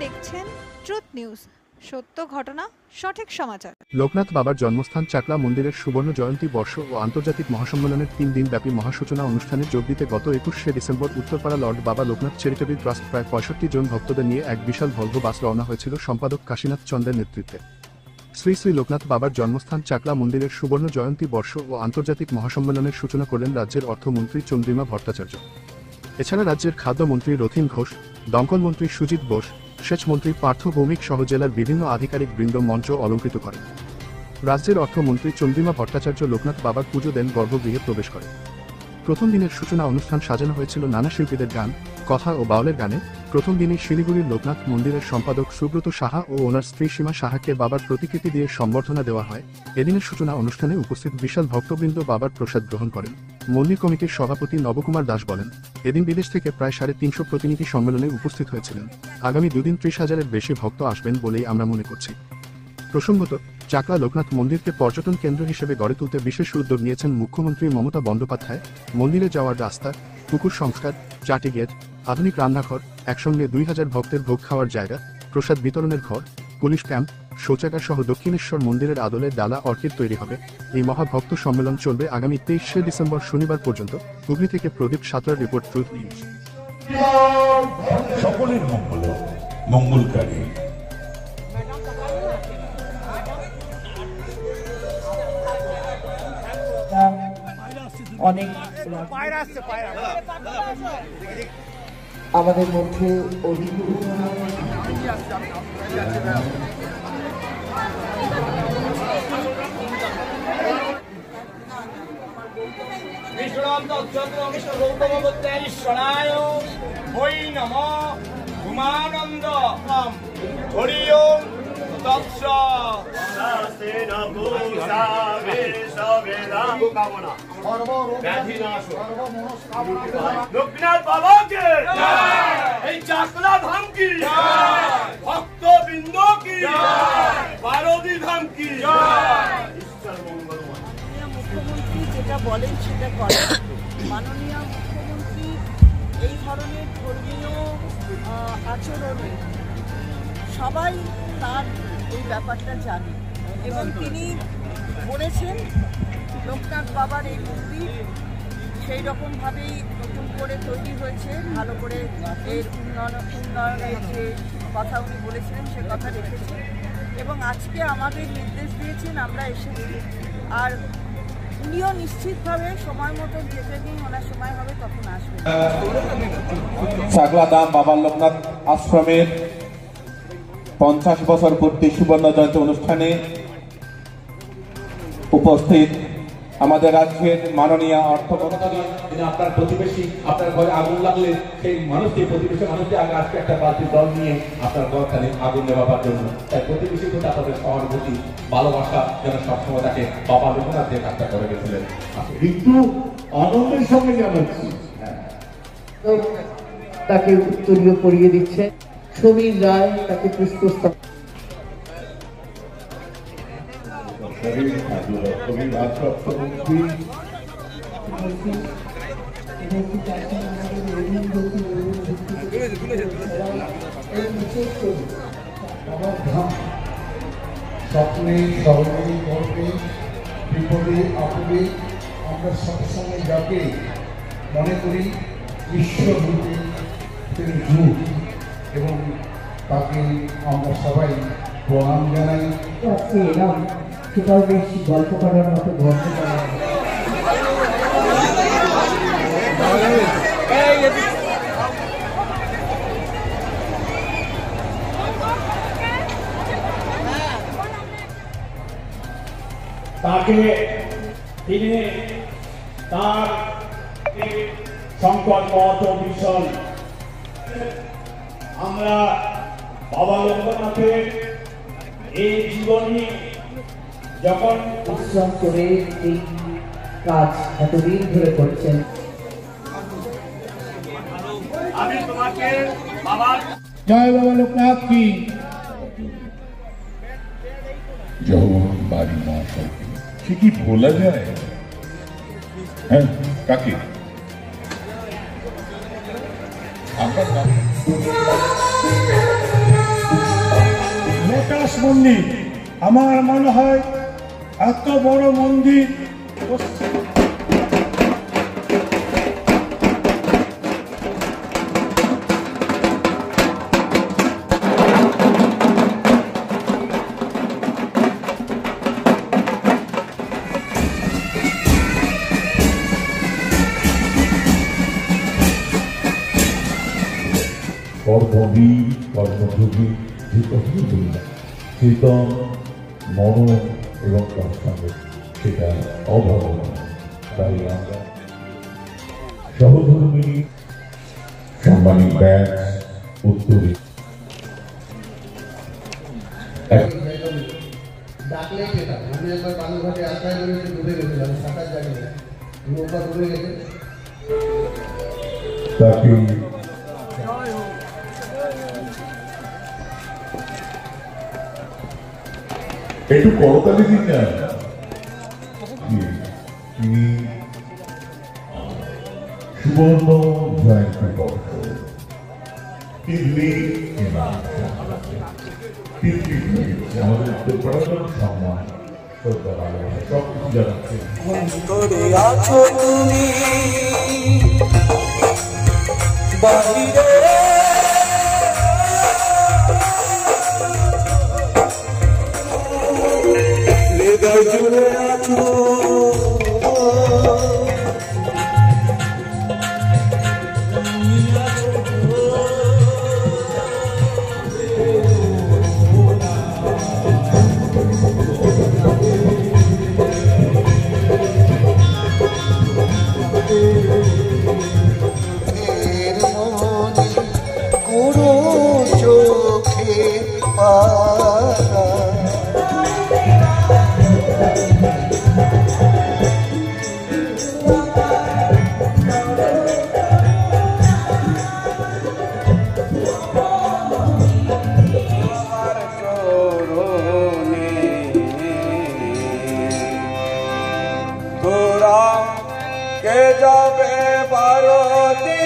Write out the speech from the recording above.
দেখছেন truth news, সত্য ঘটনা সঠিক সমাচার। লোকনাথ বাবার জন্মস্থান চাকলা মন্দিরের সুবর্ণ জয়ন্তী বর্ষ ও আন্তর্জাতিক মহাসম্মেলনের 3 দিন ব্যাপী মহাসূচনা অনুষ্ঠানে যোগ দিতে গত 21শে ডিসেম্বর উত্তরপাড়া লর্ড বাবা লোকনাথ চ্যারিটেবল ট্রাস্ট প্রায় 65 জন ভক্তদের নিয়ে এক বিশাল ভলভো বাস রওনা হয়েছিল সম্পাদক কাশীনাথ চন্দ্রের নেতৃত্বে। শ্রী শ্রী লোকনাথ বাবার জন্মস্থান চাকলা মন্দিরের সুবর্ণ জয়ন্তী বর্ষ ও আন্তর্জাতিক মহাসম্মেলনের সূচনা করলেন রাজ্যের অর্থমন্ত্রী চন্দ্রিমা ভট্টাচার্য। এছাড়া রাজ্যের খাদ্যমন্ত্রী রথীন ঘোষ, দমকল মন্ত্রী সুজিত বোস, সেচমন্ত্রী পার্থ ভৌমিক সহ জেলার বিভিন্ন আধিকারিক বৃন্দ মঞ্চ অলঙ্কৃত করেন। রাজ্যের অর্থমন্ত্রী চন্দ্রিমা ভট্টাচার্য লোকনাথ বাবার পুজো দেন, গর্ভগৃহে প্রবেশ করেন। প্রথম দিনের সূচনা অনুষ্ঠান সাজানো হয়েছিল নানা শিল্পীদের গান, কথা ও বাউলের গানে। প্রথম দিনই শিলিগুড়ির লোকনাথ মন্দিরের সম্পাদক সুব্রত সাহা ও ওনার স্ত্রী সীমা সাহাকে বাবার প্রতিকৃতি দিয়ে সম্বর্ধনা দেওয়া হয়। এদিনের সূচনা অনুষ্ঠানে উপস্থিত বিশাল ভক্তবৃন্দ বাবার প্রসাদ গ্রহণ করেন। মন্দির কমিটির সভাপতি নবকুমার দাস বলেন, এদিন বিদেশ থেকে প্রায় 350 প্রতিনিধি সম্মেলনে উপস্থিত হয়েছিলেন। আগামী 2 দিন 30,000-এর বেশি ভক্ত আসবেন বলেই আমরা মনে করছি। প্রসঙ্গত, চাকলা লোকনাথ মন্দিরকে পর্যটন কেন্দ্র হিসেবে গড়ে তুলতে বিশেষ উদ্যোগ নিয়েছেন মুখ্যমন্ত্রী মমতা বন্দ্যোপাধ্যায়। মন্দিরে যাওয়ার রাস্তা, পুকুর সংস্কার, 4টি গেট, আধুনিক রান্নাঘর, একসঙ্গে 2000 ভক্তের ভোগ খাওয়ার জায়গা, প্রসাদ বিতরণের ঘর, পুলিশ ক্যাম্প, শৌচাগার সহ দক্ষিণেশ্বর মন্দিরের আদলে ডালা অর্কিড তৈরি হবে। এই মহাভক্ত সম্মেলন চলবে আগামী 23শে ডিসেম্বর শনিবার পর্যন্ত। হুগলি থেকে প্রদীপ সাঁতরার রিপোর্ট, ট্রুথ নিউজ। সকলের মঙ্গল মঙ্গলকারী। অনেক আমাদের মধ্যে ঈশ্বরায় ওই নম উমানন্দ হরি ওম তৎস লোকনাথ বাবাকে, এই চাকলা ধাম কি, ভক্ত বৃন্দ কি, পারদী ধাম কি। মুখ্যমন্ত্রী যেটা বলেন সেটা করেন। মাননীয় মুখ্যমন্ত্রী এই ধরনের ধর্মীয় আচরণে সবাই তার এই ব্যাপারটা জানে এবং তিনি বলেছেন লোকনাথ বাবার এই মন্দির সেই রকমভাবেই নতুন করে তৈরি হয়েছে, ভালো করে এর উন্নয়নের যে কথা উনি বলেছিলেন সে কথা রেখেছেন এবং আজকে আমাদের নির্দেশ দিয়েছেন, আমরা এসেছি। আর উনিও নিশ্চিতভাবে সময় মতো যেতে দিন, ওনার সময় হবে তখন আসবেন। চাকলা ধাম বাবা লোকনাথ আশ্রমের 50 বছর পূর্তি সুবর্ণ জয়ন্তী অনুষ্ঠানে উপস্থিত আমাদের রাজ্যের মাননীয় অর্থমন্ত্রী। আপনার প্রতিবেশী, আপনার ঘরে আগুন লাগলে সেই মানুষটি, প্রতিবেশী মানুষটি আগে আজকে একটা বালতি জল নিয়ে আপনার ঘরখানে আগুন নেওয়ার জন্য, তাই প্রতিবেশীর প্রতি আপনাদের সহানুভূতি, ভালোবাসা যেন সবসময় তাকে বাবা লোকনাথ যে কাজটা করে গেছিলেন, কিন্তু আনন্দের সঙ্গে জানাচ্ছি তাকে উত্তরীয় পরিয়ে দিচ্ছে সমীর রায়, তাকে পুষ্পস্তবক। স্বপ্নে স্মরণে গর্বে বিপদে আপদে আমরা সবসময় যাকে মনে করি বিশ্বরূপে তিনি যুগ, এবং তাকে আমরা সবাই প্রণাম জানাই। আজকে এলাম, সেটাও বেশ গল্প করার মতো ঘটনা। তাকে তিনি তার সংকট পথ ও ভীষণ আমরা বাবা লোকনাথের এই জীবনী যখন পরিশ্রম করে এই কাজ এতদিন ধরে করছেন। আমি তোমাকে বাবার জয় বাবা লোকনাথ কি জয় বাড়ি মা সরকার। সে কি ভোলা যায়? হ্যাঁ, কাকে? আপনার নাম লোটাস মন্দির, আমার মনে হয় এত বড় মন্দির কর্মবীর কর্মযোগী যে কথাই বলি না, চেতন মনন এবং তার সঙ্গে সেটা অভাবনা। তাই আমরা সহধর্মিনী সাম্মানিক ব্যাচ উত্তরে ডাকলে পেতাম। আমি একবার বালুঘাটে আশ্রয় করে ডুবে গেছিলাম, সাঁতার জানি না, নৌকা ডুবে গেছে। তাকে একটু করতালি দিন না। তিনি সুবর্ণ জয়ন্তী বর্ষ আমাদের উত্তরপাড়ার সম্মান শ্রদ্ধা ভালোবাসা সবকিছু জানাচ্ছে। আছো তুমি বাহিরে জুড়ে আছো গুরু চোখে তোরা কে যাবে ভারতী